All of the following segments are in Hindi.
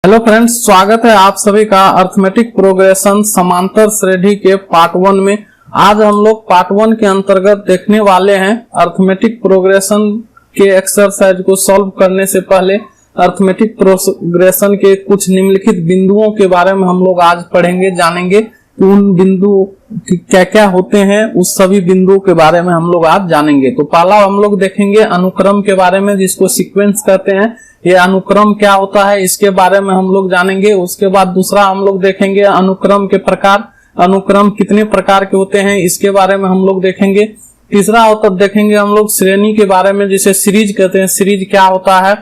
हेलो फ्रेंड्स, स्वागत है आप सभी का अर्थमेटिक प्रोग्रेशन समांतर श्रेणी के पार्ट 1 में। आज हम लोग पार्ट 1 के अंतर्गत देखने वाले हैं अर्थमेटिक प्रोग्रेशन के एक्सरसाइज को सॉल्व करने से पहले अर्थमेटिक प्रोग्रेशन के कुछ निम्नलिखित बिंदुओं के बारे में हम लोग आज पढ़ेंगे, जानेंगे कि उन बिंदु क्या क्या होते हैं। उस सभी बिंदुओं के बारे में हम लोग आज जानेंगे। तो पहला हम लोग देखेंगे अनुक्रम के बारे में, जिसको सीक्वेंस कहते हैं। ये अनुक्रम क्या होता है इसके बारे में हम लोग जानेंगे। उसके बाद दूसरा हम लोग देखेंगे अनुक्रम के प्रकार, अनुक्रम कितने प्रकार के होते हैं इसके बारे में हम लोग देखेंगे। तीसरा होता देखेंगे हम लोग श्रेणी के बारे में, जिसे सीरीज कहते हैं, सीरीज क्या होता है।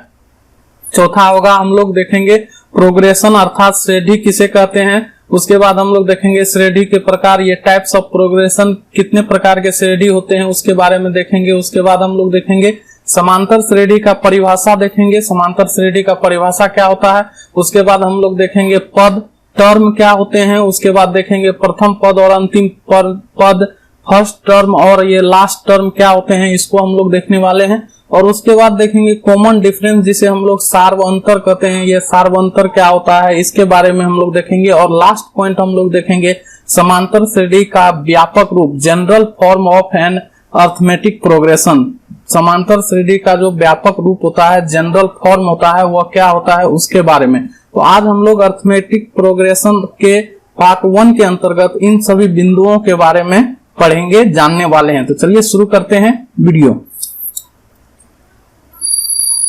चौथा होगा हम लोग देखेंगे प्रोग्रेशन अर्थात श्रेणी किसे कहते हैं। उसके बाद हम लोग देखेंगे श्रेणी के प्रकार, ये टाइप्स ऑफ प्रोग्रेशन, कितने प्रकार के श्रेणी होते हैं उसके बारे में देखेंगे। उसके बाद हम लोग देखेंगे समांतर श्रेणी का परिभाषा देखेंगे, समांतर श्रेणी का परिभाषा क्या होता है। उसके बाद हम लोग देखेंगे पद, टर्म क्या होते हैं। उसके बाद देखेंगे प्रथम पद और अंतिम पद, फर्स्ट टर्म और ये लास्ट टर्म क्या होते हैं, इसको हम लोग देखने वाले हैं। और उसके बाद देखेंगे कॉमन डिफरेंस, जिसे हम लोग सार्वअंतर कहते हैं, ये सार्वअंतर क्या होता है इसके बारे में हम लोग देखेंगे। और लास्ट पॉइंट हम लोग देखेंगे समांतर श्रेणी का व्यापक रूप, general form of an arithmetic progression. समांतर श्रेणी का जो व्यापक रूप होता है, जनरल फॉर्म होता है, वह क्या होता है उसके बारे में। तो आज हम लोग अर्थमेटिक प्रोग्रेशन के पार्ट 1 के अंतर्गत इन सभी बिंदुओं के बारे में पढ़ेंगे, जानने वाले हैं। तो चलिए शुरू करते हैं वीडियो।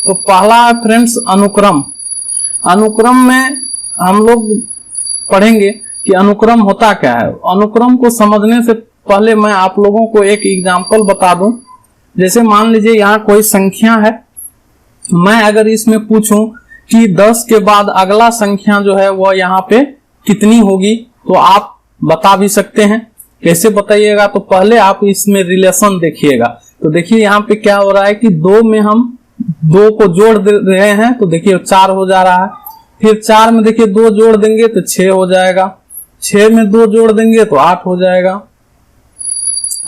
तो पहला है फ्रेंड्स अनुक्रम। अनुक्रम में हम लोग पढ़ेंगे कि अनुक्रम होता क्या है। अनुक्रम को समझने से पहले मैं आप लोगों को एक एग्जांपल बता दूं। जैसे मान लीजिए यहाँ कोई संख्या है, मैं अगर इसमें पूछूं कि 10 के बाद अगला संख्या जो है वह यहाँ पे कितनी होगी, तो आप बता भी सकते हैं। कैसे बताइएगा, तो पहले आप इसमें रिलेशन देखिएगा। तो देखिए यहाँ पे क्या हो रहा है कि 2 में हम 2 को जोड़ दे रहे हैं, तो देखिए 4 हो जा रहा है। फिर 4 में देखिए 2 जोड़ देंगे तो 6 हो जाएगा। 6 में 2 जोड़ देंगे तो 8 हो जाएगा।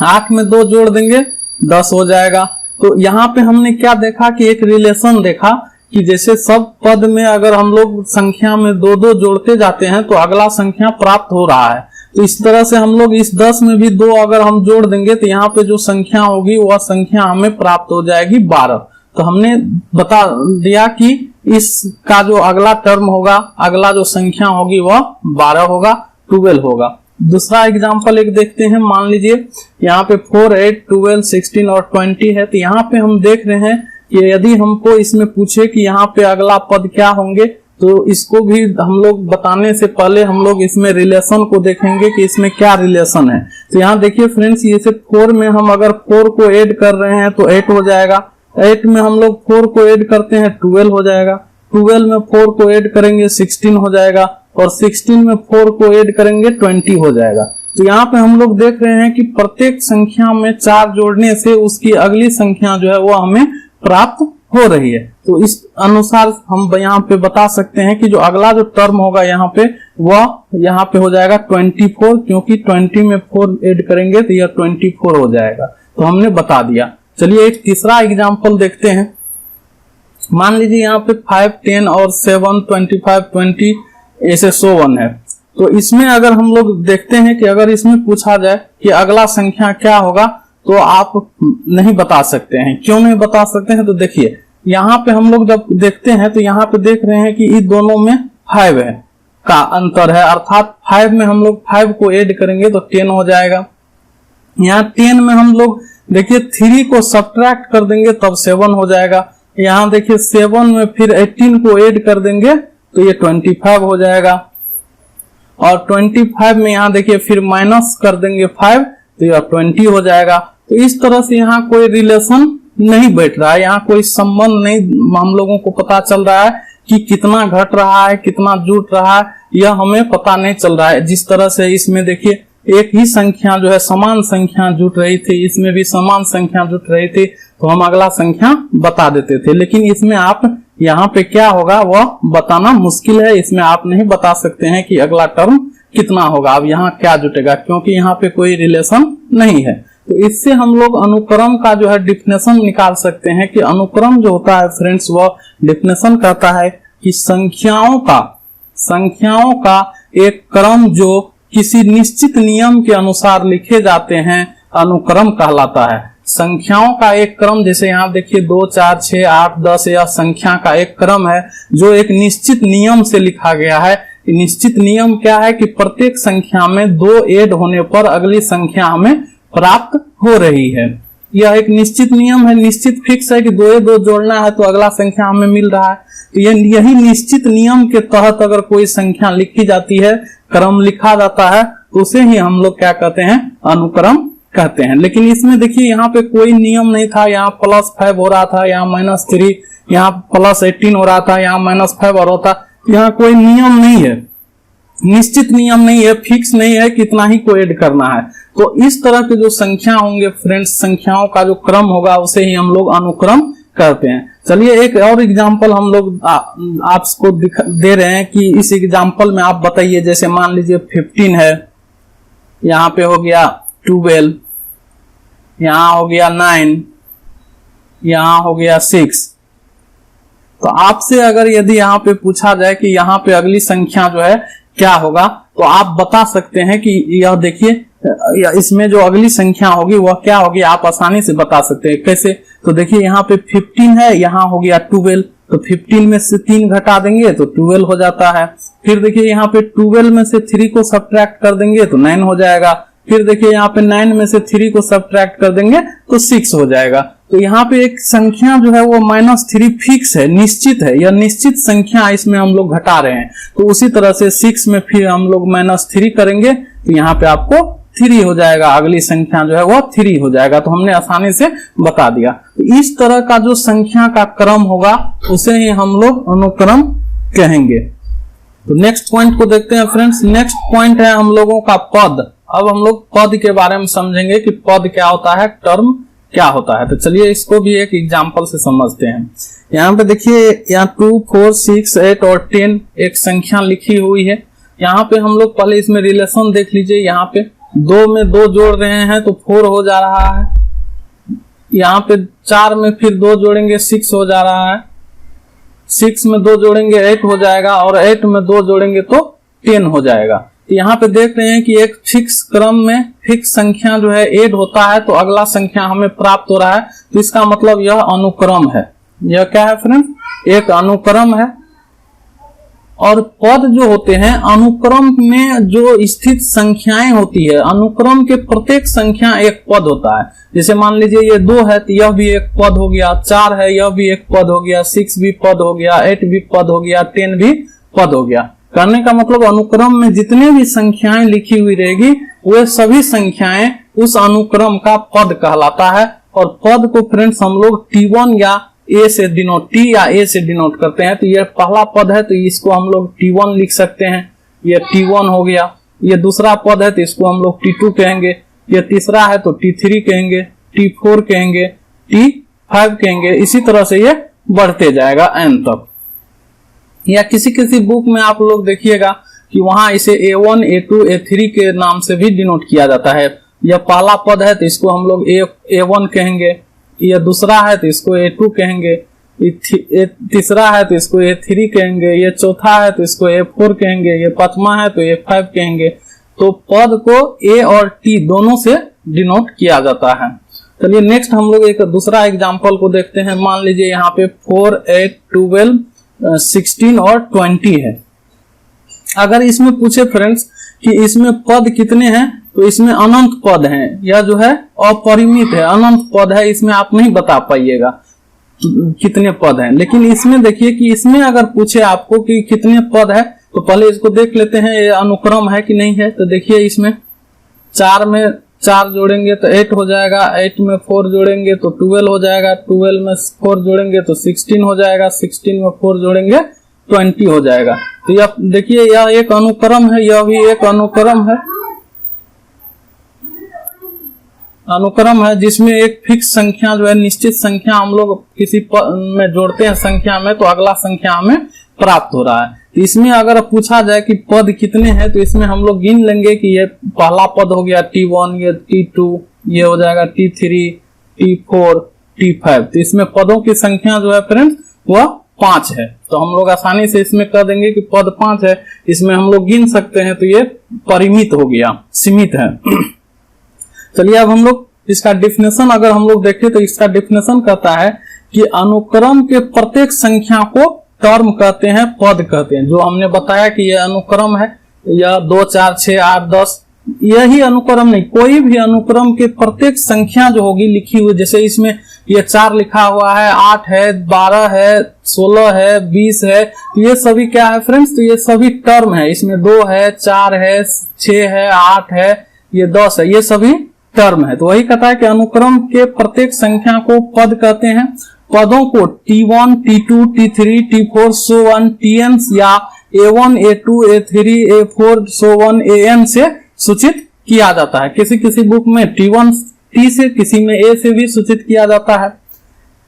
8 में 2 जोड़ देंगे 10 हो जाएगा। तो यहाँ पे हमने क्या देखा कि एक रिलेशन देखा कि जैसे सब पद में अगर हम लोग संख्या में 2-2 जोड़ते जाते हैं तो अगला संख्या प्राप्त हो रहा है। तो इस तरह से हम लोग इस 10 में भी 2 अगर हम जोड़ देंगे तो यहाँ पे जो संख्या होगी वह संख्या हमें प्राप्त हो जाएगी 12। तो हमने बता दिया कि इसका जो अगला टर्म होगा, अगला जो संख्या होगी वह 12 होगा, 12 होगा। दूसरा एग्जांपल एक देखते हैं। मान लीजिए यहाँ पे 4, 8, 12, 16 और 20 है। तो यहाँ पे हम देख रहे हैं कि यदि हमको इसमें पूछे कि यहाँ पे अगला पद क्या होंगे, तो इसको भी हम लोग बताने से पहले हम लोग इसमें रिलेशन को देखेंगे कि इसमें क्या रिलेशन है। तो यहाँ देखिए फ्रेंड्स, ये से 4 में हम अगर 4 को ऐड कर रहे हैं तो 8 हो जाएगा। 8 में हम लोग 4 को ऐड करते हैं 12 हो जाएगा। 12 में 4 को ऐड करेंगे 16 हो जाएगा। और 16 में 4 को ऐड करेंगे 20 हो जाएगा। तो यहाँ पे हम लोग देख रहे हैं कि प्रत्येक संख्या में 4 जोड़ने से उसकी अगली संख्या जो है वो हमें प्राप्त हो रही है। तो इस अनुसार हम यहाँ पे बता सकते हैं कि जो अगला जो टर्म होगा यहाँ पे वह यहाँ पे हो जाएगा 24, क्योंकि 20 में 4 ऐड करेंगे तो यह 24 हो जाएगा। तो हमने बता दिया। चलिए एक तीसरा एग्जाम्पल देखते हैं। मान लीजिए यहाँ पे 5, 10 और 7, 25, 20 ऐसे 101 है। तो इसमें अगर हम लोग देखते हैं कि अगर इसमें पूछा जाए कि अगला संख्या क्या होगा, तो आप नहीं बता सकते हैं। क्यों नहीं बता सकते हैं, तो देखिए यहाँ पे हम लोग जब देखते हैं तो यहाँ पे देख रहे हैं कि इस दोनों में 5 है का अंतर है, अर्थात 5 में हम लोग 5 को ऐड करेंगे तो 10 हो जाएगा। यहाँ 10 में हम लोग देखिए 3 को सब्ट्रैक्ट कर देंगे तब 7 हो जाएगा। यहाँ देखिए 7 में फिर 18 को ऐड कर देंगे तो ये 25 हो जाएगा। और 25 में यहाँ देखिए फिर माइनस कर देंगे 5 तो यह 20 हो जाएगा। तो इस तरह से यहाँ कोई रिलेशन नहीं बैठ रहा है, यहाँ कोई संबंध नहीं हम लोगों को पता चल रहा है कि कितना घट रहा है, कितना जुट रहा है, यह हमें पता नहीं चल रहा है। जिस तरह से इसमें देखिए एक ही संख्या जो है समान संख्या जुट रही थी, इसमें भी समान संख्या जुट रही थी, तो हम अगला संख्या बता देते थे। लेकिन इसमें आप यहाँ पे क्या होगा वह बताना मुश्किल है। इसमें आप नहीं बता सकते हैं कि अगला टर्म कितना होगा, अब यहाँ क्या जुटेगा, क्योंकि यहाँ पे कोई रिलेशन नहीं है। तो इससे हम लोग अनुक्रम का जो है डिफिनेशन निकाल सकते हैं कि अनुक्रम जो होता है फ्रेंड्स, वह डिफिनेशन कहता है कि संख्याओं का एक क्रम जो किसी निश्चित नियम के अनुसार लिखे जाते हैं अनुक्रम कहलाता है। संख्याओं का एक क्रम, जैसे यहाँ देखिए 2, 4, 6, 8, 10 यह संख्या का एक क्रम है जो एक निश्चित नियम से लिखा गया है। निश्चित नियम क्या है कि प्रत्येक संख्या में 2 ऐड होने पर अगली संख्या हमें प्राप्त हो रही है। यह एक निश्चित नियम है, निश्चित फिक्स है कि 2 जोड़ना है तो अगला संख्या हमें मिल रहा है। तो यही निश्चित नियम के तहत अगर कोई संख्या लिखी जाती है, क्रम लिखा जाता है, तो उसे ही हम लोग क्या कहते हैं, अनुक्रम कहते हैं। लेकिन इसमें देखिए यहाँ पे कोई नियम नहीं था, यहाँ +5 हो रहा था, यहाँ -3, यहाँ +18 हो रहा था, यहाँ -5 हो रहा था। यहाँ कोई नियम नहीं है, निश्चित नियम नहीं है, फिक्स नहीं है कितना ही को ऐड करना है। तो इस तरह के जो संख्या होंगे फ्रेंड्स, संख्याओं का जो क्रम होगा उसे ही हम लोग अनुक्रम करते हैं। चलिए एक और एग्जांपल हम लोग आपको दे रहे हैं कि इस एग्जांपल में आप बताइए। जैसे मान लीजिए 15 है, यहाँ पे हो गया 12, यहाँ हो गया 9, यहाँ हो गया 6। तो आपसे अगर यदि यहाँ पे पूछा जाए कि यहाँ पे अगली संख्या जो है क्या होगा, तो आप बता सकते हैं कि यह देखिए इसमें जो अगली संख्या होगी वह क्या होगी, आप आसानी से बता सकते हैं। कैसे? तो देखिए यहाँ पे 15 है, यहाँ हो गया 12, तो 15 में से 3 घटा देंगे तो 12 हो जाता है। फिर देखिए यहाँ पे 12 में से 3 को सब्ट्रैक्ट कर देंगे तो 9 हो जाएगा। फिर देखिए यहाँ पे 9 में से 3 को सब्ट्रैक्ट कर देंगे तो 6 हो जाएगा। तो यहाँ पे एक संख्या जो है वो -3 फिक्स है, निश्चित है, यह निश्चित संख्या इसमें हम लोग घटा रहे हैं। तो उसी तरह से 6 में फिर हम लोग -3 करेंगे तो यहाँ पे आपको 3 हो जाएगा, अगली संख्या जो है वो 3 हो जाएगा। तो हमने आसानी से बता दिया। तो इस तरह का जो संख्या का क्रम होगा उसे ही हम लोग अनुक्रम कहेंगे। तो नेक्स्ट पॉइंट को देखते हैं फ्रेंड्स। नेक्स्ट पॉइंट है हम लोगों का पद। अब हम लोग पद के बारे में समझेंगे कि पद क्या होता है, टर्म क्या होता है। तो चलिए इसको भी एक एग्जांपल से समझते हैं। यहाँ पे देखिए यहाँ 2, 4, 6, 8 और 10 एक संख्या लिखी हुई है। यहाँ पे हम लोग पहले इसमें रिलेशन देख लीजिए। यहाँ पे 2 में 2 जोड़ रहे हैं तो 4 हो जा रहा है। यहाँ पे 4 में फिर 2 जोड़ेंगे 6 हो जा रहा है। 6 में 2 जोड़ेंगे 8 हो जाएगा और 8 में 2 जोड़ेंगे तो 10 हो जाएगा। यहाँ पे देख रहे हैं कि एक फिक्स क्रम में फिक्स संख्या जो है ऐड होता है तो अगला संख्या हमें प्राप्त हो रहा है। तो इसका मतलब यह अनुक्रम है। यह क्या है फ्रेंड्स? एक अनुक्रम है। और पद जो होते हैं, अनुक्रम में जो स्थित संख्याएं होती है, अनुक्रम के प्रत्येक संख्या एक पद होता है। जैसे मान लीजिए ये 2 है तो यह भी एक पद हो गया, 4 है यह भी एक पद हो गया, 6 भी पद हो गया, 8 भी पद हो गया, 10 भी पद हो गया। करने का मतलब अनुक्रम में जितने भी संख्याएं लिखी हुई रहेगी वे सभी संख्याएं उस अनुक्रम का पद कहलाता है। और पद को फ्रेंड्स हम लोग T1 या A से डिनोट, T या A से डिनोट करते हैं। तो ये पहला पद है तो इसको हम लोग T1 लिख सकते हैं, ये T1 हो गया। ये दूसरा पद है तो इसको हम लोग T2 कहेंगे। ये तीसरा है तो T3 कहेंगे, T4 कहेंगे, T5 कहेंगे। इसी तरह से ये बढ़ते जाएगा n तक। या किसी किसी बुक में आप लोग देखिएगा कि वहां इसे A1, A2, A3 के नाम से भी डिनोट किया जाता है। यह पहला पद है तो इसको हम लोग A1 कहेंगे, यह दूसरा है तो इसको A2 कहेंगे, तीसरा है तो इसको A3 कहेंगे, ये चौथा है तो इसको A4 कहेंगे, ये पांचवा है तो A5 कहेंगे। तो पद को A और T दोनों से डिनोट किया जाता है। चलिए नेक्स्ट हम लोग एक दूसरा एग्जाम्पल को देखते हैं। मान लीजिए यहाँ पे 4, 8, 12, 16 और 20 है। अगर इसमें पूछे फ्रेंड्स कि इसमें पद कितने हैं, तो इसमें अनंत पद हैं। यह जो है अपरिमित है, अनंत पद है, इसमें आप नहीं बता पाइएगा कितने पद हैं। लेकिन इसमें देखिए कि इसमें अगर पूछे आपको कि कितने पद है, तो पहले इसको देख लेते हैं ये अनुक्रम है कि नहीं है। तो देखिए इसमें 4 में 4 जोड़ेंगे तो 8 हो जाएगा, 8 में 4 जोड़ेंगे तो 12 हो जाएगा, 12 में 4 जोड़ेंगे तो 16 हो जाएगा, 16 में 4 जोड़ेंगे 20 हो जाएगा। तो यह देखिए यह एक अनुक्रम है, यह भी एक अनुक्रम है। अनुक्रम है जिसमें एक फिक्स संख्या जो है, निश्चित संख्या हम लोग किसी में जोड़ते हैं संख्या में तो अगला संख्या हमें प्राप्त हो रहा है। तो इसमें अगर पूछा जाए कि पद कितने हैं, तो इसमें हम लोग गिन लेंगे कि ये पहला पद हो गया T1, ये T2, ये हो जाएगा T3, T4, T5। तो इसमें पदों की संख्या जो है फ्रेंड्स वह 5 है। तो हम लोग आसानी से इसमें कर देंगे कि पद 5 है, इसमें हम लोग गिन सकते हैं, तो ये परिमित हो गया, सीमित है। चलिए अब हम लोग इसका डिफिनेशन अगर हम लोग देखें तो इसका डिफिनेशन कहता है कि अनुक्रम के प्रत्येक संख्या को टर्म कहते हैं, पद कहते हैं। जो हमने बताया कि यह अनुक्रम है, यह 2 4 6 8 10, यही अनुक्रम नहीं, कोई भी अनुक्रम के प्रत्येक संख्या जो होगी लिखी हुई, जैसे इसमें ये 4 लिखा हुआ है, 8 है, 12 है, 16 है, 20 है, तो ये सभी क्या है फ्रेंड्स, तो ये सभी टर्म है। इसमें 2 है, 4 है, 6 है, 8 है, ये 10 है, ये सभी टर्म है। तो वही कहता है कि अनुक्रम के प्रत्येक संख्या को पद कहते हैं। पदों को T1, T2, T3, T4 so one Tn या A1, A2, A3, A4 so one An से सूचित किया जाता है। किसी किसी बुक में T1 T से, किसी में A से भी सूचित किया जाता है।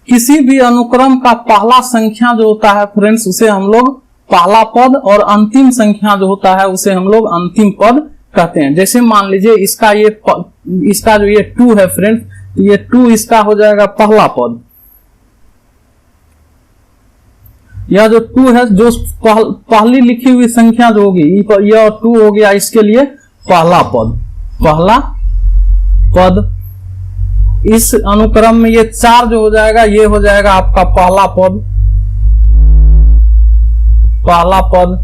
किसी भी अनुक्रम का पहला संख्या जो होता है फ्रेंड्स, उसे हम लोग पहला पद, और अंतिम संख्या जो होता है उसे हम लोग अंतिम पद कहते हैं। जैसे मान लीजिए इसका जो ये 2 है फ्रेंड्स, ये 2 इसका हो जाएगा पहला पद। यह जो 2 है, जो पहली लिखी हुई संख्या जो होगी, यह 2 हो गया इसके लिए पहला पद, पहला पद। इस अनुक्रम में ये 4 जो हो जाएगा, ये हो जाएगा आपका पहला पद, पहला पद।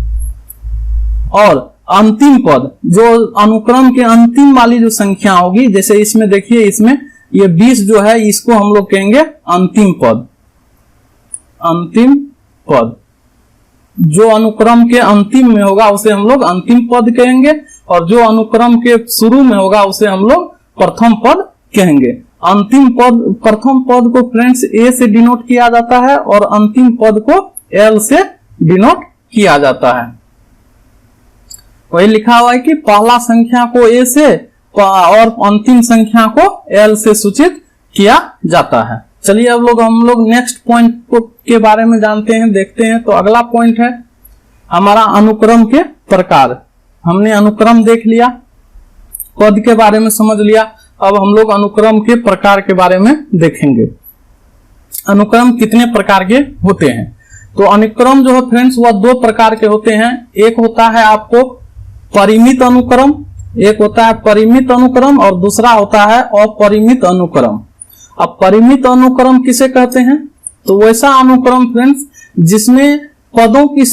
और अंतिम पद, जो अनुक्रम के अंतिम वाली जो संख्या होगी, जैसे इसमें देखिए, इसमें ये 20 जो है, इसको हम लोग कहेंगे अंतिम पद, अंतिम पद। जो अनुक्रम के अंतिम में होगा उसे हम लोग अंतिम पद कहेंगे, और जो अनुक्रम के शुरू में होगा उसे हम लोग प्रथम पद कहेंगे। अंतिम पद, प्रथम पद को फ्रेंड्स A से डिनोट किया जाता है, और अंतिम पद को L से डिनोट किया जाता है। वही लिखा हुआ है कि पहला संख्या को A से और अंतिम संख्या को L से सूचित किया जाता है। चलिए अब हम लोग नेक्स्ट पॉइंट के बारे में जानते हैं, देखते हैं। तो अगला पॉइंट है हमारा अनुक्रम के प्रकार। हमने अनुक्रम देख लिया, पद के बारे में समझ लिया, अब हम लोग अनुक्रम के प्रकार के बारे में देखेंगे। अनुक्रम कितने प्रकार के होते हैं? तो अनुक्रम जो है फ्रेंड्स, वह 2 प्रकार के होते हैं। एक होता है आपको परिमित अनुक्रम, एक होता है परिमित अनुक्रम, और दूसरा होता है अपरिमित अनुक्रम। अब परिमित अनुक्रम किसे कहते हैं? तो वैसा अनुक्रम फ्रेंड्स जिसमें पदों की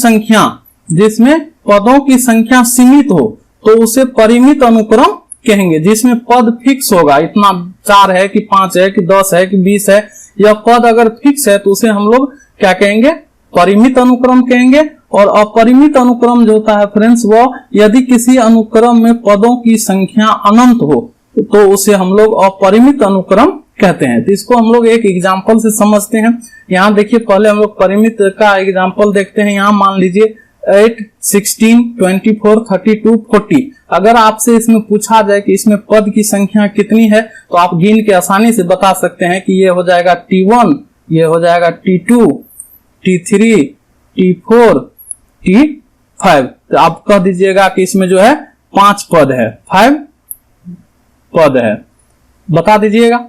संख्या सीमित हो, तो उसे परिमित अनुक्रम कहेंगे। जिसमें पद फिक्स होगा, इतना 4 है कि 5 है कि 10 है कि 20 है, यह पद अगर फिक्स है तो उसे हम लोग क्या कहेंगे? परिमित अनुक्रम कहेंगे। और अपरिमित अनुक्रम जो होता है फ्रेंड्स, वो यदि किसी अनुक्रम में पदों की संख्या अनंत हो तो उसे हम लोग अपरिमित अनुक्रम कहते हैं। तो इसको हम लोग एक एग्जाम्पल से समझते हैं। यहाँ देखिए, पहले हम लोग परिमित का एग्जाम्पल देखते हैं। यहाँ मान लीजिए 8, 16, 24, 32, 40। अगर आपसे इसमें पूछा जाए कि इसमें पद की संख्या कितनी है, तो आप गिन के आसानी से बता सकते हैं कि ये हो जाएगा T1, ये हो जाएगा T2, T3, T4, T5। तो आप कह दीजिएगा कि इसमें जो है 5 पद है, 5 पद है, बता दीजिएगा।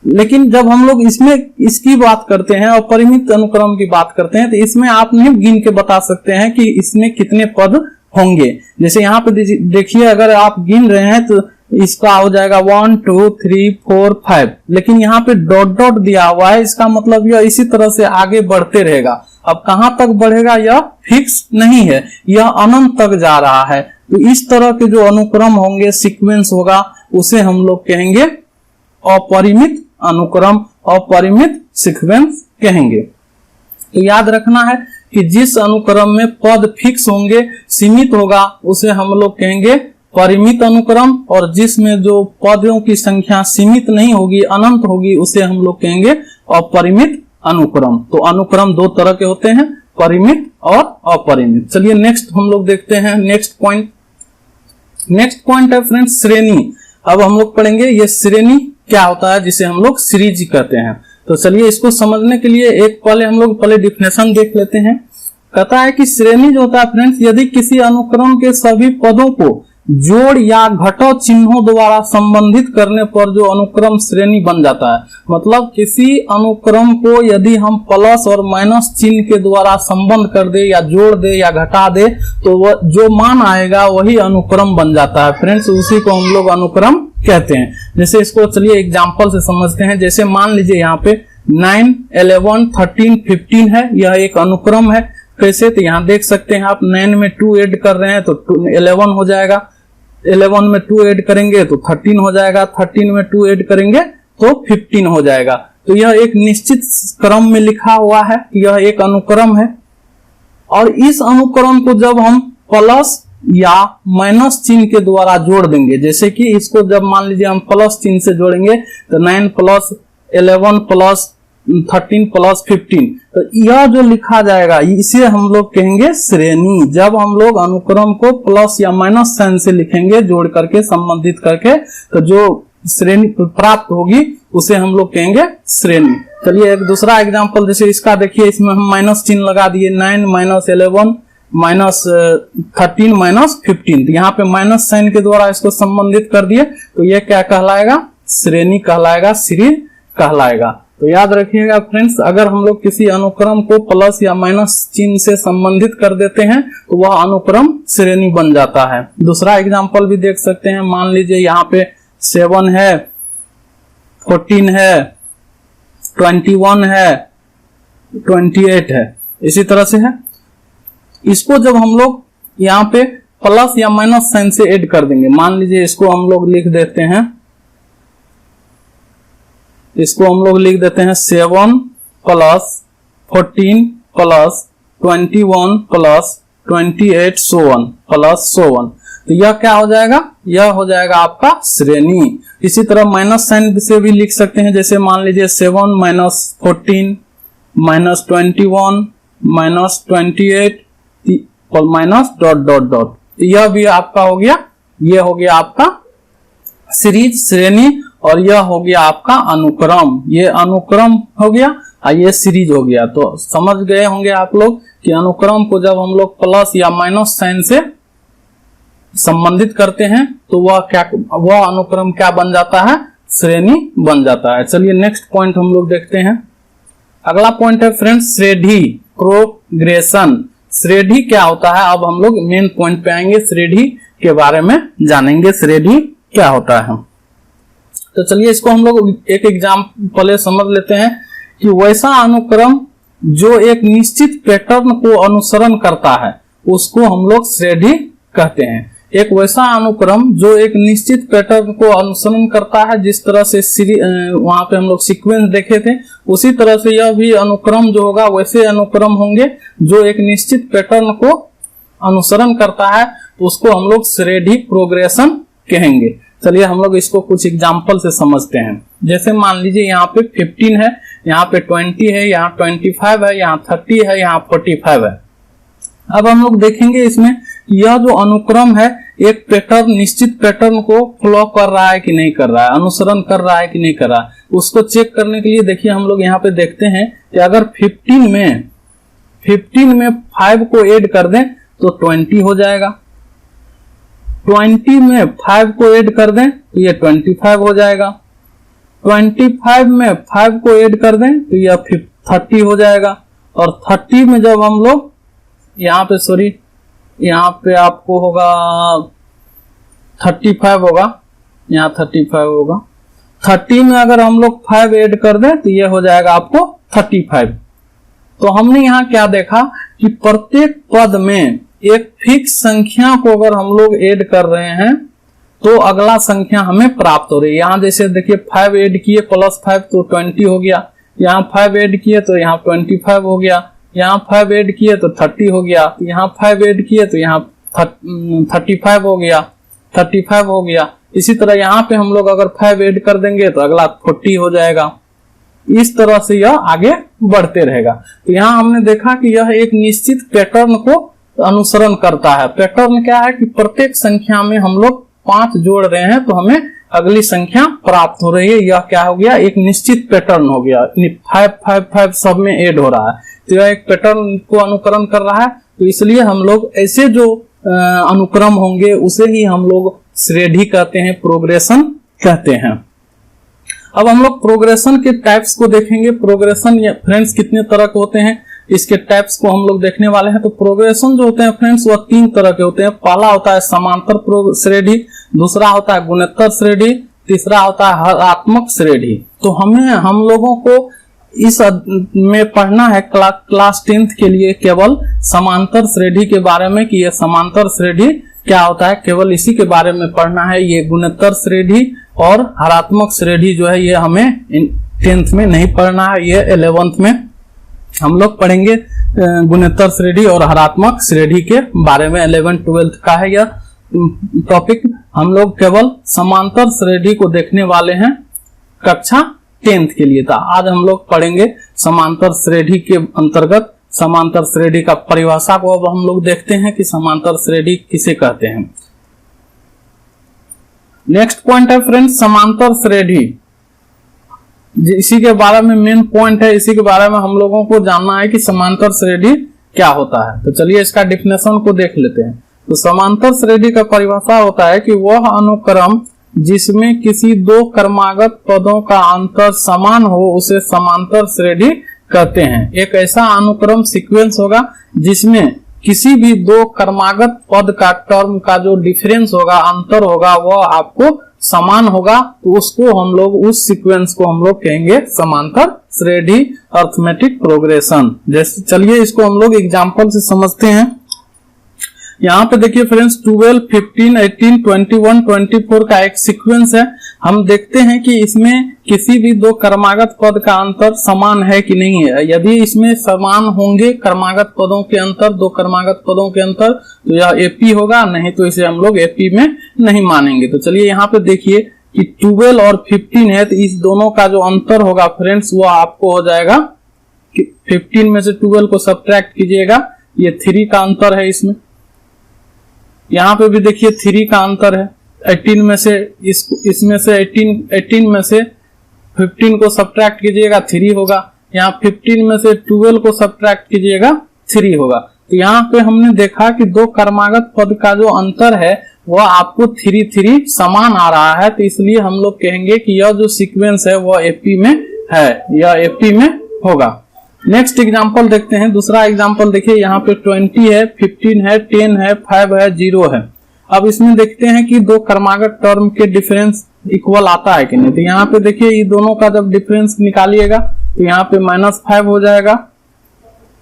लेकिन जब हम लोग इसमें इसकी बात करते हैं और परिमित अनुक्रम की बात करते हैं, तो इसमें आप नहीं गिन के बता सकते हैं कि इसमें कितने पद होंगे। जैसे यहाँ पे देखिए, अगर आप गिन रहे हैं तो इसका हो जाएगा 1, 2, 3, 4, 5। लेकिन यहाँ पे डॉट डॉट दिया हुआ है, इसका मतलब यह इसी तरह से आगे बढ़ते रहेगा। अब कहां तक बढ़ेगा यह फिक्स नहीं है, यह अनंत तक जा रहा है। तो इस तरह के जो अनुक्रम होंगे, सीक्वेंस होगा, उसे हम लोग कहेंगे अपरिमित अनुक्रम, अपरिमित सीक्वेंस कहेंगे। तो याद रखना है कि जिस अनुक्रम में पद फिक्स होंगे, सीमित होगा, उसे हम लोग कहेंगे परिमित अनुक्रम, और जिसमें जो पदों की संख्या सीमित नहीं होगी, अनंत होगी, उसे हम लोग कहेंगे अपरिमित अनुक्रम। तो अनुक्रम 2 तरह के होते हैं, परिमित और अपरिमित। चलिए नेक्स्ट हम लोग देखते हैं नेक्स्ट पॉइंट। नेक्स्ट पॉइंट है फ्रेंड्स श्रेणी। अब हम लोग पढ़ेंगे ये श्रेणी क्या होता है, जिसे हम लोग सीरीज कहते हैं। तो चलिए इसको समझने के लिए हम लोग पहले डिफिनेशन देख लेते हैं। कहता है कि श्रेणी जो होता है फ्रेंड्स, यदि किसी अनुक्रम के सभी पदों को जोड़ या घटाव चिन्हों द्वारा संबंधित करने पर जो अनुक्रम श्रेणी बन जाता है। मतलब किसी अनुक्रम को यदि हम प्लस और माइनस चिन्ह के द्वारा संबंध कर दे या जोड़ दे या घटा दे तो वह जो मान आएगा वही अनुक्रम बन जाता है फ्रेंड्स, उसी को हम लोग अनुक्रम कहते हैं। जैसे इसको चलिए एग्जाम्पल से समझते हैं। जैसे मान लीजिए यहाँ पे 9, 11, 13, 15 है, यह एक अनुक्रम है। कैसे? तो यहाँ देख सकते हैं आप 9 में 2 ऐड कर रहे हैं तो 11 हो जाएगा, 11 में 2 ऐड करेंगे तो 13 हो जाएगा, 13 में 2 ऐड करेंगे तो 15 हो जाएगा। तो यह एक निश्चित क्रम में लिखा हुआ है, यह एक अनुक्रम है। और इस अनुक्रम को जब हम प्लस या माइनस चिन्ह के द्वारा जोड़ देंगे, जैसे कि इसको जब मान लीजिए हम प्लस चिन्ह से जोड़ेंगे तो 9 प्लस 11 प्लस 13 प्लस 15, तो यह जो लिखा जाएगा इसे हम लोग कहेंगे श्रेणी। जब हम लोग अनुक्रम को प्लस या माइनस साइन से लिखेंगे जोड़ करके संबंधित करके, तो जो श्रेणी प्राप्त होगी उसे हम लोग कहेंगे श्रेणी। चलिए एक दूसरा एग्जांपल, जैसे इसका देखिए, इसमें हम माइनस चिन्ह लगा दिए, 9 माइनस 11 माइनस 13 माइनस 15, तो यहाँ पे माइनस साइन के द्वारा इसको संबंधित कर दिए, तो ये क्या कहलाएगा? श्रेणी कहलाएगा, सीरीज कहलाएगा। तो याद रखिएगा फ्रेंड्स, अगर हम लोग किसी अनुक्रम को प्लस या माइनस चिन्ह से संबंधित कर देते हैं तो वह अनुक्रम श्रेणी बन जाता है। दूसरा एग्जांपल भी देख सकते हैं। मान लीजिए यहाँ पे 7 है, 14 है, 21 है, 28 है, इसी तरह से है। इसको जब हम लोग यहाँ पे प्लस या माइनस साइन से ऐड कर देंगे, मान लीजिए इसको हम लोग लिख देते हैं, इसको हम लोग लिख देते हैं 7 plus 14 plus 21 plus 28 so one plus so one, तो यह क्या हो जाएगा? यह हो जाएगा आपका श्रेणी। इसी तरह माइनस साइन से भी लिख सकते हैं, जैसे मान लीजिए 7 minus 14 minus 21 minus 28 minus dot dot dot, यह भी आपका हो गया, यह हो गया आपका सीरीज श्रेणी, और यह हो गया आपका अनुक्रम। ये अनुक्रम हो गया और ये सीरीज हो गया। तो समझ गए होंगे आप लोग कि अनुक्रम को जब हम लोग प्लस या माइनस साइन से संबंधित करते हैं तो वह अनुक्रम क्या बन जाता है? श्रेणी बन जाता है। चलिए नेक्स्ट पॉइंट हम लोग देखते हैं। अगला पॉइंट है फ्रेंड्स श्रेणी, प्रोग्रेशन। श्रेणी क्या होता है? अब हम लोग मेन पॉइंट पे आएंगे, श्रेणी के बारे में जानेंगे, श्रेणी क्या होता है। तो चलिए इसको हम लोग एक एग्जाम्पल समझ लेते हैं कि वैसा अनुक्रम जो एक निश्चित पैटर्न को अनुसरण करता है उसको हम लोग श्रेणी कहते हैं। एक वैसा अनुक्रम जो एक निश्चित पैटर्न को अनुसरण करता है, जिस तरह से वहां पे हम लोग सीक्वेंस देखे थे, उसी तरह से यह भी अनुक्रम जो होगा वैसे अनुक्रम होंगे जो एक निश्चित पैटर्न को अनुसरण करता है, तो उसको हम लोग श्रेणी प्रोग्रेशन कहेंगे। चलिए हम लोग इसको कुछ एग्जाम्पल से समझते हैं। जैसे मान लीजिए यहाँ पे 15 है, यहाँ पे 20 है, यहाँ 25 है, यहाँ 30 है, यहाँ 45 है। अब हम लोग देखेंगे इसमें यह जो अनुक्रम है एक पैटर्न, निश्चित पैटर्न को फॉलो कर रहा है कि नहीं कर रहा है, अनुसरण कर रहा है कि नहीं कर रहा है, उसको चेक करने के लिए देखिए हम लोग यहाँ पे देखते हैं कि अगर 15 में 5 को ऐड कर दें तो 20 हो जाएगा, 20 में 5 को ऐड कर दें तो ये 25 हो जाएगा, 25 में 5 को ऐड कर दें तो यह 30 हो जाएगा, और 30 में जब हम लोग यहाँ पे आपको होगा 35 होगा, यहाँ 35 होगा, 30 में अगर हम लोग 5 ऐड कर दें तो ये हो जाएगा आपको 35। तो हमने यहाँ क्या देखा कि प्रत्येक पद में एक फिक्स संख्या को अगर हम लोग ऐड कर रहे हैं तो अगला संख्या हमें प्राप्त हो रही है। यहाँ जैसे देखिए 5 ऐड किए प्लस 5 तो 20 हो गया, यहाँ 5 ऐड किए तो यहाँ 25 हो गया, यहाँ 5 ऐड किए तो 30 हो गया, यहाँ 5 ऐड किए तो यहाँ 35 हो गया, 35 हो गया। इसी तरह यहाँ पे हम लोग अगर 5 ऐड कर देंगे तो अगला 40 हो जाएगा। इस तरह से यह आगे बढ़ते रहेगा। तो यहाँ हमने देखा कि यह एक निश्चित पैटर्न को अनुसरण करता है। पैटर्न क्या है कि प्रत्येक संख्या में हम लोग 5 जोड़ रहे हैं तो हमें अगली संख्या प्राप्त हो रही है। यह क्या हो गया? एक निश्चित पैटर्न हो गया। 5 5 5 सब में ऐड हो रहा है, तो यह एक पैटर्न को अनुकरण कर रहा है। तो इसलिए हम लोग ऐसे जो अनुक्रम होंगे उसे ही हम लोग श्रेणी कहते हैं, प्रोग्रेशन कहते हैं। अब हम लोग प्रोग्रेशन के टाइप्स को देखेंगे। प्रोग्रेशन फ्रेंड्स कितने तरह के होते हैं, इसके टाइप्स को हम लोग देखने वाले हैं। तो प्रोग्रेशन जो होते हैं फ्रेंड्स वह 3 तरह के होते हैं। पहला होता है समांतर श्रेणी, दूसरा होता है गुणोत्तर श्रेणी, तीसरा होता है हरात्मक श्रेणी। तो हम लोगों को इस में पढ़ना है क्लास 10th के लिए केवल समांतर श्रेणी के बारे में कि यह समांतर श्रेणी क्या होता है, केवल इसी के बारे में पढ़ना है। ये गुणोत्तर श्रेणी और हरात्मक श्रेणी जो है ये हमें 10th में नहीं पढ़ना है, ये 11th में हम लोग पढ़ेंगे। गुणोत्तर श्रेणी और हरात्मक श्रेणी के बारे में 11th 12th का है यह टॉपिक। हम लोग केवल समांतर श्रेणी को देखने वाले हैं कक्षा 10th के लिए। था आज हम लोग पढ़ेंगे समांतर श्रेणी के अंतर्गत समांतर श्रेणी का परिभाषा को अब हम लोग देखते हैं कि समांतर श्रेणी किसे कहते हैं। नेक्स्ट पॉइंट है फ्रेंड्स समांतर श्रेणी। इसी के बारे में मेन पॉइंट है, इसी के बारे में हम लोगों को जानना है कि समांतर श्रेणी क्या होता है। तो चलिए इसका डिफिनेशन को देख लेते हैं। तो समांतर श्रेणी का परिभाषा होता है कि वह अनुक्रम जिसमें किसी 2 क्रमागत पदों का अंतर समान हो उसे समांतर श्रेणी कहते हैं। एक ऐसा अनुक्रम सीक्वेंस होगा जिसमें किसी भी 2 क्रमागत पद का टर्म का जो डिफरेंस होगा, अंतर होगा, वह आपको समान होगा, तो उसको हम लोग उस सीक्वेंस को हम लोग कहेंगे समांतर श्रेणी, अर्थमेटिक प्रोग्रेशन। जैसे चलिए इसको हम लोग एग्जांपल से समझते हैं। यहाँ पे देखिए फ्रेंड्स 12, 15, 18, 21, 24 का एक सीक्वेंस है। हम देखते हैं कि इसमें किसी भी 2 क्रमागत पद का अंतर समान है कि नहीं है। यदि इसमें समान होंगे क्रमागत पदों के अंतर, 2 क्रमागत पदों के अंतर, तो यह एपी होगा, नहीं तो इसे हम लोग एपी में नहीं मानेंगे। तो चलिए यहाँ पे देखिए कि 12 और 15 है, तो इस दोनों का जो अंतर होगा फ्रेंड्स वो आपको हो जाएगा कि 15 में से 12 को सब्ट्रैक्ट कीजिएगा, ये 3 का अंतर है इसमें। यहाँ पे भी देखिए 3 का अंतर है। 18 में से इसमें से 18 में से 15 को सब्ट्रैक्ट कीजिएगा 3 होगा। यहाँ 15 में से 12 को सब्ट्रैक्ट कीजिएगा 3 होगा। तो यहाँ पे हमने देखा कि 2 क्रमागत पद का जो अंतर है वह आपको 3 समान आ रहा है, तो इसलिए हम लोग कहेंगे कि यह जो सीक्वेंस है वह एपी में है, यह एपी में होगा। नेक्स्ट एग्जांपल देखते हैं। दूसरा एग्जांपल देखिए, यहाँ पे 20 है, 15 है, 10 है, 5 है, 0 है। अब इसमें देखते हैं कि 2 क्रमागत टर्म के डिफरेंस इक्वल आता है कि नहीं। तो यहाँ पे देखिए ये दोनों का जब डिफरेंस निकालिएगा तो यहाँ पे -5 हो जाएगा।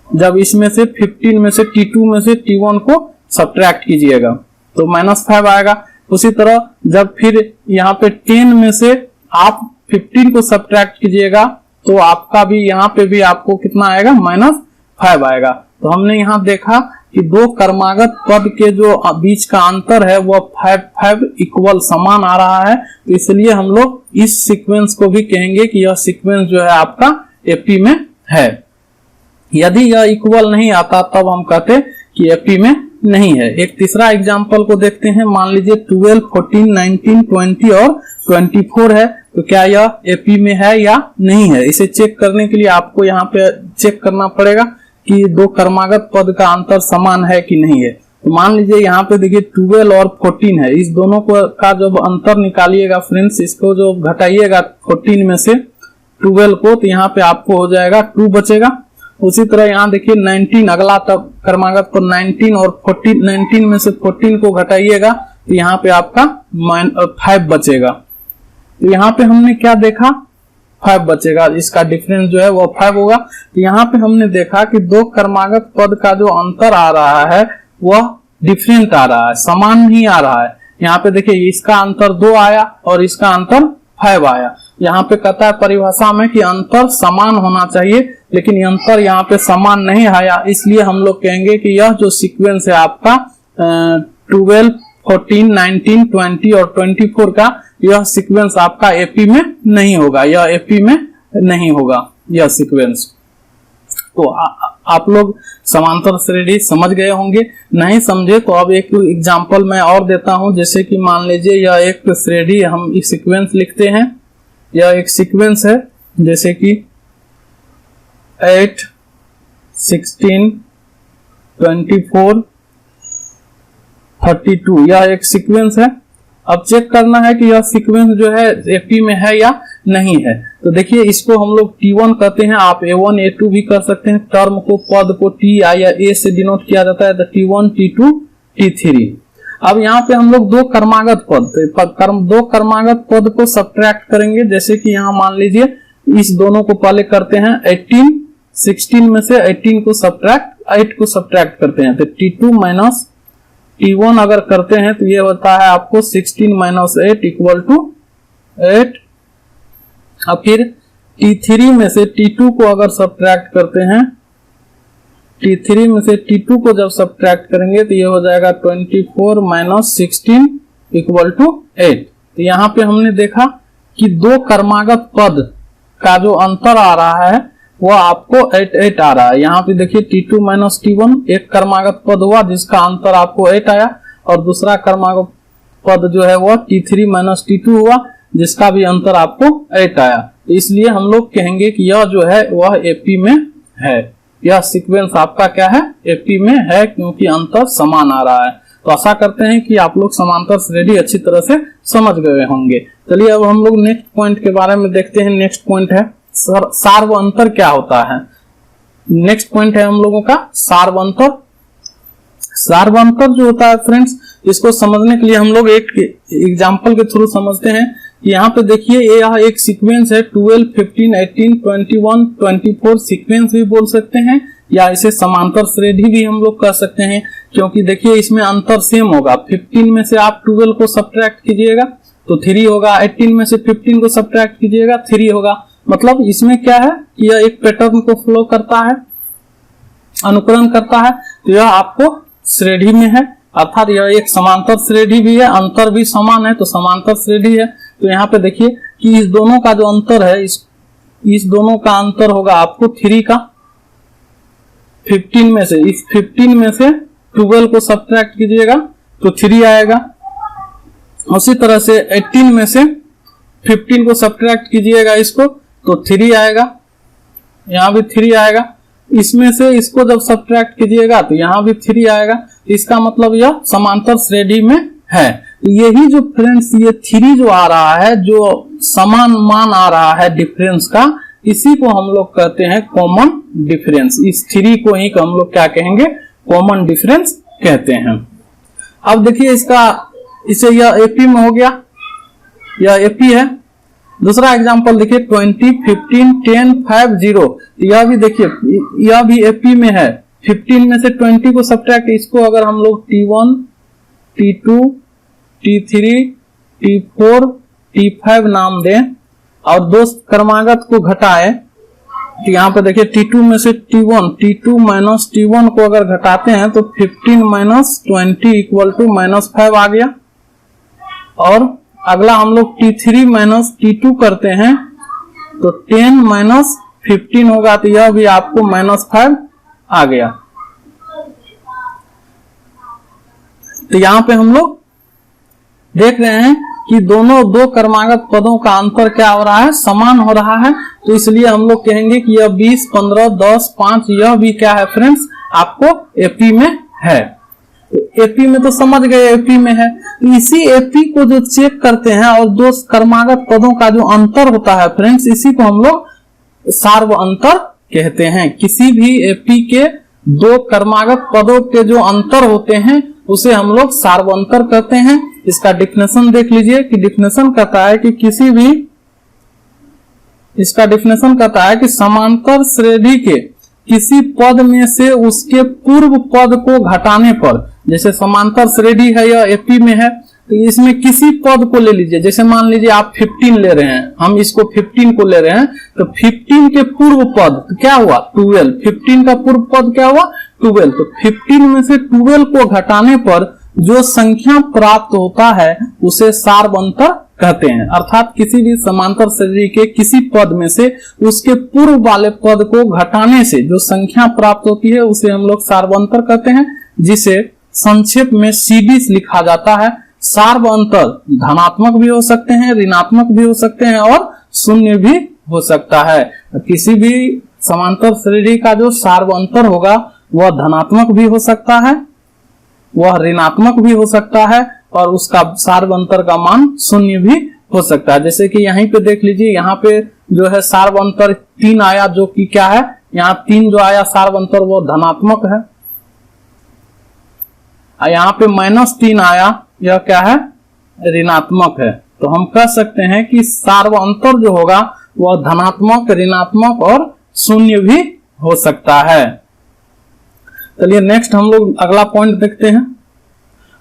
जब इसमें से 15 में से T2 में से T1 को सब्ट्रैक्ट कीजिएगा तो -5 आएगा। उसी तरह जब फिर यहाँ पे 10 में से आप 15 को सब्ट्रैक्ट कीजिएगा तो आपका भी यहाँ पे भी आपको कितना आएगा, -5 आएगा। तो हमने यहाँ देखा कि 2 क्रमागत पद के जो बीच का अंतर है वो 5 इक्वल समान आ रहा है, तो इसलिए हम लोग इस सीक्वेंस को भी कहेंगे कि यह सीक्वेंस जो है आपका एपी में है। यदि यह इक्वल नहीं आता तब हम कहते कि एपी में नहीं है। एक तीसरा एग्जांपल को देखते हैं। मान लीजिए 12, 14, 19, 20 और 24 है, तो क्या यह एपी में है या नहीं है। इसे चेक करने के लिए आपको यहाँ पे चेक करना पड़ेगा कि 2 क्रमागत पद का अंतर समान है कि नहीं है। तो मान लीजिए यहाँ पे देखिए 12 और 14 है, इस दोनों का जब अंतर निकालिएगा फ्रेंड्स, इसको जो घटाइएगा 14 में से 12 को, तो यहाँ पे आपको हो जाएगा 2 बचेगा। उसी तरह यहाँ देखिए 19 अगला तब क्रमागत पर 19 और 14, 19 में से 14 को घटाइएगा तो यहाँ पे आपका 5 बचेगा। तो यहाँ पे हमने क्या देखा, 5 बचेगा, इसका डिफरेंस जो है वो 5 होगा। तो यहाँ पे हमने देखा कि 2 क्रमागत पद का जो अंतर आ रहा है वह डिफरेंट आ रहा है, समान नहीं आ रहा है। यहाँ पे देखिए इसका अंतर 2 आया और इसका अंतर 5 आया। यहाँ पे कहता है परिभाषा में कि अंतर समान होना चाहिए, लेकिन ये अंतर यहाँ पे समान नहीं आया, इसलिए हम लोग कहेंगे कि यह जो सीक्वेंस है आपका 12, 14, 19, 20 और 24 का, यह सीक्वेंस आपका एपी में नहीं होगा, यह एपी में नहीं होगा यह सीक्वेंस। तो आप लोग समांतर श्रेणी समझ गए होंगे। नहीं समझे तो अब एक एग्जांपल मैं और देता हूं। जैसे कि मान लीजिए यह एक श्रेणी, हम एक सीक्वेंस लिखते हैं, यह एक सीक्वेंस है जैसे कि 8, 16, 24, 32 यह एक सीक्वेंस है। अब चेक करना है कि यह सीक्वेंस जो है एपी में है या नहीं है। तो देखिए इसको हम लोग T1 कहते हैं, आप A1 A2 भी कर सकते हैं। टर्म को पद को T I या A से डिनोट किया जाता है, तो T1 T2 T3। अब यहाँ पे हम लोग दो क्रमागत पद को सब्ट्रैक्ट करेंगे। जैसे कि यहाँ मान लीजिए इस दोनों को पहले करते हैं 18 16 में से 18 को सब्ट्रैक्ट 8 को सब्ट्रैक्ट करते हैं, तो T2 माइनस T1 अगर करते हैं तो ये होता है आपको 16 माइनस 8 इक्वल टू 8। अब फिर T3 में से T2 को अगर सब्ट्रैक्ट करते हैं, T3 में से T2 को जब सब्ट्रैक्ट करेंगे तो ये हो जाएगा 24 माइनस 16 इक्वल टू 8। तो यहाँ पे हमने देखा कि दो क्रमागत पद का जो अंतर आ रहा है वह आपको 8 आ रहा है। यहाँ पे देखिए T2 माइनस T1 एक क्रमागत पद हुआ जिसका अंतर आपको 8 आया, और दूसरा क्रमागत पद जो है वह T3 माइनस T2 हुआ जिसका भी अंतर आपको 8 आया। तो इसलिए हम लोग कहेंगे कि यह जो है वह एपी में है। यह सीक्वेंस आपका क्या है, एपी में है, क्योंकि अंतर समान आ रहा है। तो आशा करते हैं कि आप लोग समांतर श्रेणी अच्छी तरह से समझ गए होंगे। चलिए अब हम लोग नेक्स्ट पॉइंट के बारे में देखते हैं। नेक्स्ट पॉइंट है सार्वअंतर क्या होता है। नेक्स्ट पॉइंट है हम लोगों का सार्वअंतर। सार्वअंतर जो होता है फ्रेंड्स, इसको समझने के लिए हम लोग एक एग्जांपल के थ्रू समझते हैं। यहाँ पे देखिए यह एक सीक्वेंस है 12, 15, 18, 21, 24 सीक्वेंस भी बोल सकते हैं, या इसे समांतर श्रेणी भी हम लोग कह सकते हैं, क्योंकि देखिए इसमें अंतर सेम होगा। 15 में से आप 12 को सब्ट्रैक्ट कीजिएगा तो 3 होगा, 18 में से 15 को सब्ट्रैक्ट कीजिएगा 3 होगा। मतलब इसमें क्या है कि यह एक पैटर्न को फॉलो करता है, अनुकरण करता है, तो यह आपको श्रेणी में है, अर्थात यह एक समांतर श्रेणी भी है, अंतर भी समान है तो समांतर श्रेणी है। तो यहाँ पे देखिए कि इस दोनों का जो अंतर है, इस दोनों का अंतर होगा आपको 3 का। 15 में से इस 15 में से 12 को सब्ट्रैक्ट कीजिएगा तो 3 आएगा। उसी तरह से 18 में से 15 को सब्ट्रैक्ट कीजिएगा इसको तो 3 आएगा, यहाँ भी 3 आएगा। इसमें से इसको जब सब्ट्रैक्ट कीजिएगा तो यहाँ भी 3 आएगा। इसका मतलब यह समांतर श्रेणी में है। यही जो फ्रेंड्स ये 3 जो आ रहा है, जो समान मान आ रहा है डिफरेंस का, इसी को हम लोग कहते हैं कॉमन डिफरेंस। इस 3 को ही हम लोग क्या कहेंगे, कॉमन डिफरेंस कहते हैं। अब देखिए इसे यह एपी में हो गया, यह एपी है। दूसरा एग्जांपल देखिए 20, 15, 10, 5, 0। यह भी देखिए यह भी एपी में है। 15 में से 20 को सब्ट्रैक्ट, इसको अगर हम लोग T1, T2, T3, T4, T5 नाम दें और दो क्रमागत को घटाए, तो यहाँ पे देखिए T2 में से T2 माइनस T1 को अगर घटाते हैं तो 15 माइनस 20 इक्वल टू -5 आ गया। और अगला हम लोग T3 माइनस T2 करते हैं तो 10 माइनस 15 होगा, तो यह भी आपको -5 आ गया। तो यहाँ पे हम लोग देख रहे हैं कि दो क्रमागत पदों का अंतर क्या हो रहा है, समान हो रहा है। तो इसलिए हम लोग कहेंगे कि यह 20, 15, 10, 5 यह भी क्या है फ्रेंड्स, आपको एपी में है। एपी में तो समझ गए एपी में है। तो इसी एपी को जो चेक करते हैं और दो क्रमागत पदों का जो अंतर होता है फ्रेंड्स, इसी को हम लोग सार्वअंतर कहते हैं। किसी भी एपी के दो क्रमागत पदों के जो अंतर होते हैं उसे हम लोग सार्वअंतर कहते हैं। इसका डिफिनेशन देख लीजिए कि डिफिनेशन कहता है कि समांतर श्रेणी के किसी पद में से उसके पूर्व पद को घटाने पर, जैसे समांतर श्रेणी है यह एपी में है, तो इसमें किसी पद को ले लीजिए। जैसे मान लीजिए आप 15 ले रहे हैं, हम इसको 15 को ले रहे हैं, तो 15 के पूर्व पद तो क्या हुआ 12। 15 का पूर्व पद क्या हुआ 12। तो 15 में से 12 को घटाने पर जो संख्या प्राप्त होता है उसे सार्वअंतर कहते हैं। अर्थात किसी भी समांतर श्रेणी के किसी पद में से उसके पूर्व वाले पद को घटाने से जो संख्या प्राप्त होती है उसे हम लोग सार्वअंतर कहते हैं, जिसे संक्षेप में सीडी लिखा जाता है। सार्वअंतर धनात्मक भी हो सकते हैं, ऋणात्मक भी हो सकते हैं और शून्य भी हो सकता है। किसी भी समांतर श्रेणी का जो सार्वअंतर होगा वह धनात्मक भी हो सकता है वह ऋणात्मक भी हो सकता है और उसका सार्व अंतर का मान 0 भी हो सकता है। जैसे कि यहीं पे देख लीजिए, यहाँ पे जो है सार्व अंतर 3 आया, जो कि क्या है, यहाँ 3 जो आया सार्व अंतर वो धनात्मक है। यहाँ पे -3 आया, यह क्या है, ऋणात्मक है। तो हम कह सकते हैं कि सार्व अंतर जो होगा वह धनात्मक, ऋणात्मक और 0 भी हो सकता है। चलिए नेक्स्ट हम लोग अगला पॉइंट देखते हैं।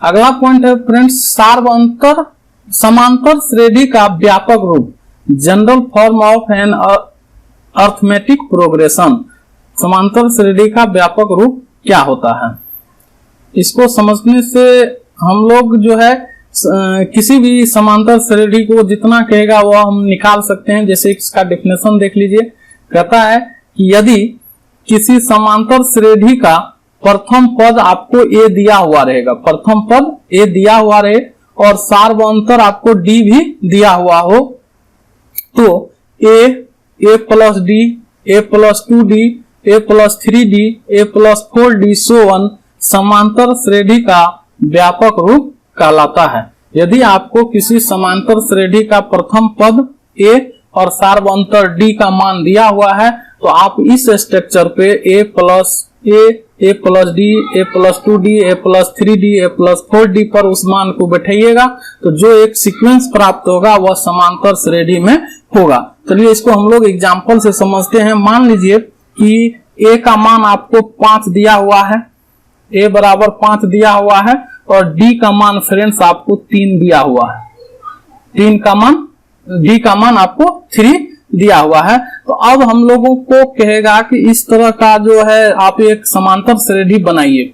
अगला पॉइंट है फ्रेंड्स, सार्व अंतर समांतर श्रेणी का व्यापक रूप, general form of an arithmetic progression. समांतर श्रेणी का व्यापक रूप क्या होता है, इसको समझने से हम लोग जो है किसी भी समांतर श्रेणी को जितना कहेगा वह हम निकाल सकते हैं। जैसे इसका डेफिनेशन देख लीजिए, कहता है कि यदि किसी समांतर श्रेणी का प्रथम पद आपको ए दिया हुआ रहेगा, प्रथम पद ए दिया हुआ रहे और सार्व अंतर आपको डी भी दिया हुआ हो, तो ए प्लस डी, ए प्लस 2d, ए प्लस 3d, ए प्लस 4d सो वन समांतर श्रेणी का व्यापक रूप कहलाता है। यदि आपको किसी समांतर श्रेणी का प्रथम पद ए और सार्व अंतर डी का मान दिया हुआ है, तो आप इस स्ट्रक्चर पे ए प्लस डी, ए प्लस 2d, ए प्लस 3d, ए प्लस 4d पर उस मान को बैठाइएगा, तो जो एक सीक्वेंस प्राप्त होगा वह समांतर श्रेणी में होगा। चलिए इसको हम लोग एग्जाम्पल से समझते हैं। मान लीजिए कि ए का मान आपको 5 दिया हुआ है, ए बराबर 5 दिया हुआ है और डी का मान फ्रेंड्स आपको 3 दिया हुआ है, डी का मान आपको 3 दिया हुआ है। तो अब हम लोगों को कहेगा कि इस तरह का जो है आप एक समांतर श्रेणी बनाइए।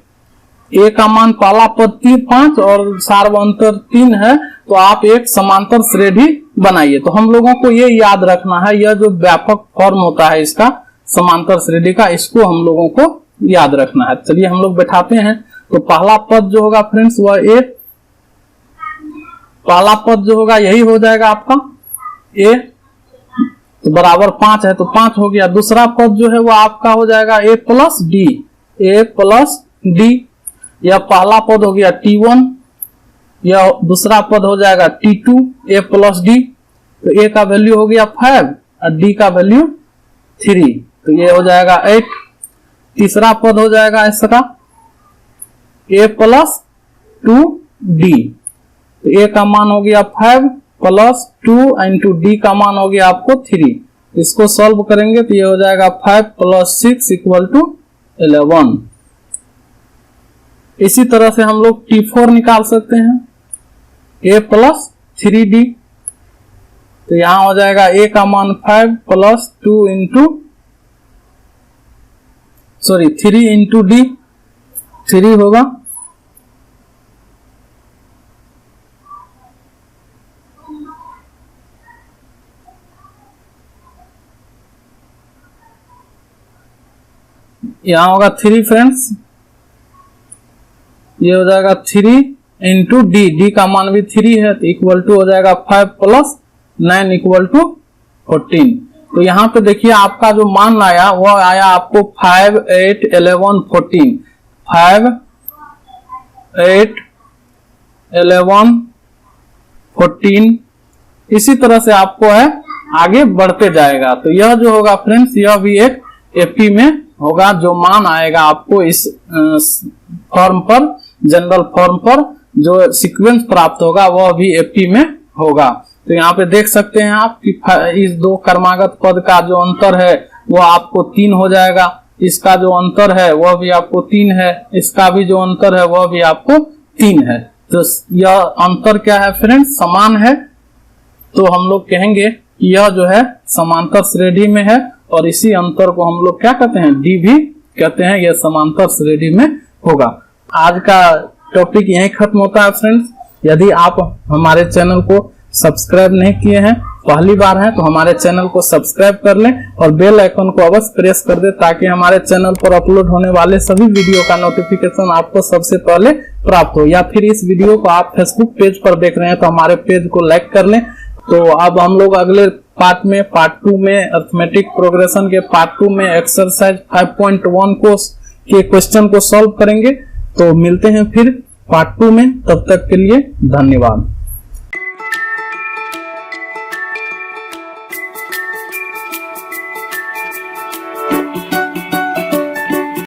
ए का मान पहला पद 5 और सार्व अंतर 3 है, तो आप एक समांतर श्रेणी बनाइए। तो हम लोगों को ये याद रखना है, यह जो व्यापक फॉर्म होता है इसका समांतर श्रेणी का, इसको हम लोगों को याद रखना है। चलिए हम लोग बैठाते हैं। तो पहला पद जो होगा फ्रेंड्स वह ए, पहला पद जो होगा यही हो जाएगा आपका ए, तो बराबर 5 है तो 5 हो गया। दूसरा पद जो है वो आपका हो जाएगा ए प्लस डी, ए प्लस डी, यह पहला पद हो गया T1, यह दूसरा पद हो जाएगा T2, ए प्लस डी, तो ए का वैल्यू हो गया 5 और डी का वैल्यू 3, तो ये हो जाएगा 8। तीसरा पद हो जाएगा इसका ए प्लस 2d, तो ए का मान हो गया 5 प्लस 2 इंटू डी का मान हो गया आपको 3। इसको सॉल्व करेंगे तो ये हो जाएगा 5 प्लस 6 इक्वल टू 11। इसी तरह से हम लोग T4 निकाल सकते हैं, ए प्लस 3d, तो यहां हो जाएगा ए का मान 5 प्लस 2 इंटू 3 इंटू डी, 3 होगा। यहां होगा 3 फ्रेंड्स, ये हो जाएगा 3 इंटू डी, डी का मान भी 3 है तो इक्वल टू हो जाएगा 5 प्लस 9 इक्वल टू 14। तो यहाँ पे देखिए आपका जो मान आया वह आया आपको 5, 8, 11, 14, 5, 8, 11, 14। इसी तरह से आपको है आगे बढ़ते जाएगा। तो यह जो होगा फ्रेंड्स यह भी एक एपी में होगा, जो मान आएगा आपको इस फॉर्म पर, जनरल फॉर्म पर जो सीक्वेंस प्राप्त होगा वह भी एपी में होगा। तो यहाँ पे देख सकते हैं आप कि इस दो क्रमागत पद का जो अंतर है वह आपको 3 हो जाएगा, इसका जो अंतर है वह भी आपको 3 है, इसका भी जो अंतर है वह भी आपको 3 है। तो यह अंतर क्या है फ्रेंड्स, समान है, तो हम लोग कहेंगे कि यह जो है समांतर श्रेणी में है और इसी अंतर को हम लोग क्या कहते हैं, डी भी कहते हैं, यह समांतर श्रेणी में होगा। आज का टॉपिक यहीं खत्म होता है फ्रेंड्स। यदि आप हमारे चैनल को सब्सक्राइब नहीं किए हैं, पहली बार हैं, तो हमारे चैनल को सब्सक्राइब कर लें और बेल आइकन को अवश्य प्रेस कर दें ताकि हमारे चैनल पर अपलोड होने वाले सभी वीडियो का नोटिफिकेशन आपको सबसे पहले प्राप्त हो। या फिर इस वीडियो को आप फेसबुक पेज पर देख रहे हैं तो हमारे पेज को लाइक कर लें। तो अब हम लोग अगले पार्ट में, पार्ट 2 में, अर्थमेटिक प्रोग्रेशन के पार्ट 2 में एक्सरसाइज 5.1 के क्वेश्चन को सॉल्व करेंगे। तो मिलते हैं फिर पार्ट 2 में। तब तक के लिए धन्यवाद।